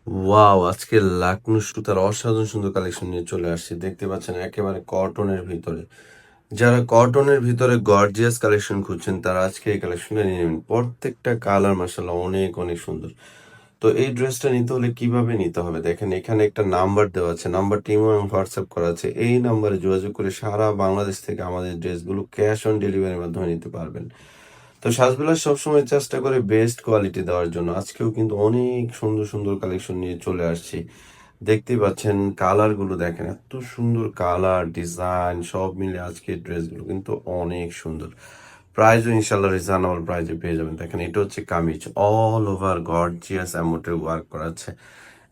Wow! আজকে লাকনু সুতার অসাধারণ সুন্দর কালেকশন নিয়ে চলে আসছি। দেখতে পাচ্ছেন একেবারে কটনের ভিতরে। যারা কটনের ভিতরে গর্জিয়াস কালেকশন খুঁজছেন তারা আজকে এই কালেকশনটা নিয়ে নেবেন। প্রত্যেকটা কালার মাশাআল্লাহ অনেক, অনেক সুন্দর। তো এই ড্রেসটা নিতে হলে কিভাবে নিতে হবে? দেখেন এখানে একটা নাম্বার দেওয়া আছে। নাম্বারটি ইমো এবং হোয়াটসঅ্যাপ করা আছে। এই নাম্বারে যোগাযোগ করে সারা বাংলাদেশ থেকে আমাদের ড্রেসগুলো ক্যাশ অন ডেলিভারির মাধ্যমে নিতে পারবেন। তো সাজবিলাস সবসময় চেষ্টা করে বেস্ট কোয়ালিটি দেওয়ার জন্য। আজকেও কিন্তু অনেক সুন্দর, সুন্দর কালেকশন নিয়ে চলে আসছি। দেখতেই পাচ্ছেন কালারগুলো দেখেন। এত সুন্দর কালার, ডিজাইন সব মিলে আজকের ড্রেসগুলো কিন্তু অনেক সুন্দর। প্রাইসও ইনশাআল্লাহ রিজনেবল প্রাইসে পেয়ে যাবেন। দেখেন এটা হচ্ছে kameez. All over gorgeous embroidery work করা আছে।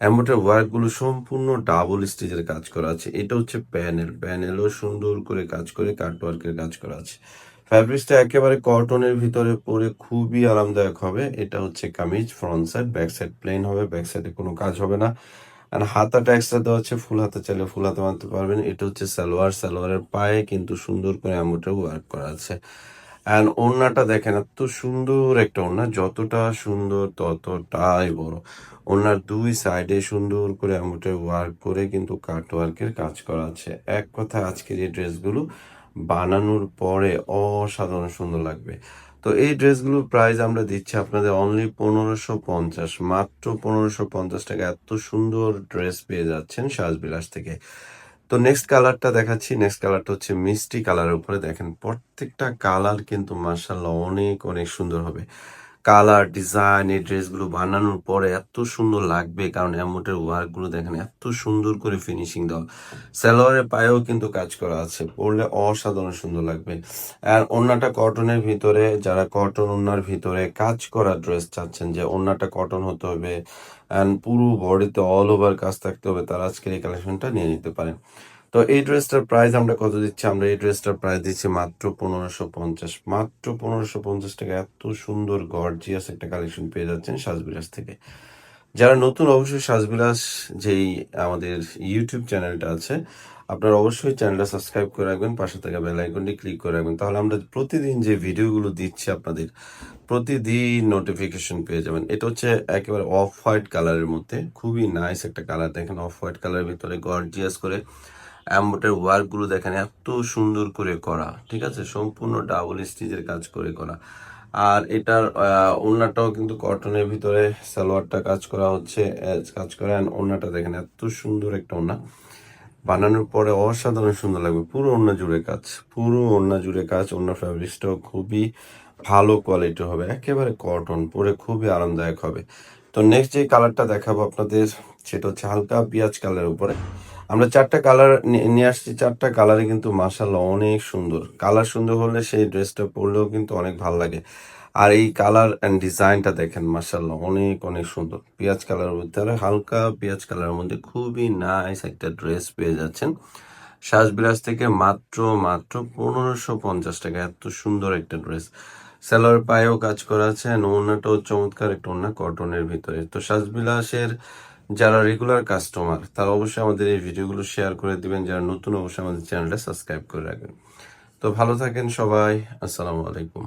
এমব্রয়ডারি ওয়ার্কগুলো সম্পূর্ণ ডাবল স্টিচের কাজ করা আছে। এটা হচ্ছে প্যানেল। প্যানেলও সুন্দর করে কাজ করে কাট ওয়ার্কের কাজ করা আছে। ফ্যাব্রিক্সটা একেবারে কটনের ভিতরে পরে খুবই আরামদায়ক হবে। এটা হচ্ছে kameez front side, back side plane হবে। ব্যাক সাইডে কোনো কাজ হবে না। আর হাতাটা এক্সট্রা দেওয়া হচ্ছে, ফুল হাতা চাইলে ফুল হাতা বানাতে পারবেন। এটা হচ্ছে সালোয়ার। সালোয়ারের পায়ে কিন্তু সুন্দর করে এমব্রয়ডারি ওয়ার্ক করা আছে। অ্যান্ড ওড়নাটা দেখেন এত সুন্দর একটা ওড়না, যতটা সুন্দর ততটাই বড়। ওড়নার দুই সাইডে সুন্দর করে এমব্রয়ডারি ওয়ার্ক করে কিন্তু কাট ওয়ার্কের কাজ করা আছে। এক কথায় আজকের এই ড্রেসগুলো বানানোর পরে অসাধারণ সুন্দর লাগবে। তো এই ড্রেসগুলোর প্রাইস আমরা দিচ্ছি আপনাদের অনলি 1550, মাত্র 1550 টাকা এত সুন্দর ড্রেস পেয়ে যাচ্ছেন সাজবিলাস থেকে। তো নেক্সট কালারটা দেখাচ্ছি। নেক্সট কালারটা হচ্ছে মিষ্টি কালারের উপরে। দেখেন প্রত্যেকটা কালার কিন্তু মার্শাল্লাহ অনেক, অনেক সুন্দর হবে। কালার, ডিজাইন এই ড্রেসগুলো বানানোর পরে এত সুন্দর লাগবে, কারণ এমব্রয়ডারি ওয়ার্কগুলো দেখেন এত সুন্দর করে ফিনিশিং দেওয়া। সালোয়ারের পায়েও কিন্তু কাজ করা আছে। পরলে অসাধারণ সুন্দর লাগবে। আর ওড়নাটা কটনের ভিতরে, যারা কটন ওড়নার ভিতরে কাজ করা ড্রেস চাচ্ছেন যে ওড়নাটা কটন হতে হবে অ্যান্ড পুরো বডিতে অল ওভার কাজ থাকতে হবে, তারা আজকের এই কালেকশনটা নিয়ে নিতে পারেন। তো এই ড্রেসটার প্রাইস আমরা কত দিচ্ছি? আমরা এই ড্রেসটার প্রাইস দিচ্ছি মাত্র 1550। মাত্র 1550 টাকা এত সুন্দর গর্জিয়াস একটা কালেকশন পেয়ে যাচ্ছেন সাজবিলাস থেকে। যারা নতুন অবশ্যই সাজবিলাস যেই আমাদের ইউটিউব চ্যানেলটা আছে, আপনারা অবশ্যই চ্যানেলটা সাবস্ক্রাইব করে রাখবেন, পাশে থাকা বেল আইকনটি ক্লিক করে রাখবেন। তাহলে আমরা প্রতিদিন যে ভিডিওগুলো দিচ্ছি আপনাদের প্রতিদিন নোটিফিকেশন পেয়ে যাবেন। এটা হচ্ছে একেবারে অফ হোয়াইট কালারের মধ্যে, খুবই নাইস একটা কালার। দেখেন অফ হোয়াইট কালারের ভিতরে গর্জিয়াস করে এমব্রয়ডারি ওয়ার্কগুলো দেখেন এত সুন্দর করে করা, ঠিক আছে, সম্পূর্ণ ডাবল স্টিচের কাজ করে করা। আর এটার ওড়নাটাও কিন্তু কটনের ভিতরে, সালোয়ারটা কাজ করা হচ্ছে, কাজ করা। ওড়নাটা দেখেন এত সুন্দর একটা ওড়না, বানানোর পরে অসাধারণ সুন্দর লাগবে। পুরো ওড়না জুড়ে কাজ, পুরো ওড়না জুড়ে কাজ। ওড়না ফ্যাব্রিক্সটাও খুবই ভালো কোয়ালিটি হবে, একেবারে কটন, পরে খুবই আরামদায়ক হবে। তো নেক্সট যে কালারটা দেখাবো আপনাদের, সেটা হচ্ছে হালকা পেঁয়াজ কালারের উপরে। আমরা চারটা কালার নিয়ে আসছি। চারটা কালারে কিন্তু মাসাল্লাহ অনেক সুন্দর। কালার সুন্দর হলে সেই ড্রেসটা পরলেও কিন্তু অনেক ভালো লাগে। আর এই কালার অ্যান্ড ডিজাইনটা দেখেন মাসাল্লাহ অনেক, অনেক সুন্দর। পেঁয়াজ কালারের মধ্যে, আর হালকা পেঁয়াজ কালারের মধ্যে খুবই নাইস একটা ড্রেস পেয়ে যাচ্ছেন সাজবিরাজ থেকে। মাত্র মাত্র 1550 টাকা এত সুন্দর একটা ড্রেস। সেলোয়ার পায়েও কাজ করা আছে, ওড়নাটাও চমৎকার একটা ওড়না কটনের ভিতরে। তো সাজবিলাসের যারা রেগুলার কাস্টমার তারা অবশ্যই আমাদের এই ভিডিওগুলো শেয়ার করে দিবেন, যারা নতুন অবশ্যই আমাদের চ্যানেলটা সাবস্ক্রাইব করে রাখবেন। তো ভালো থাকেন সবাই, আসসালামু আলাইকুম।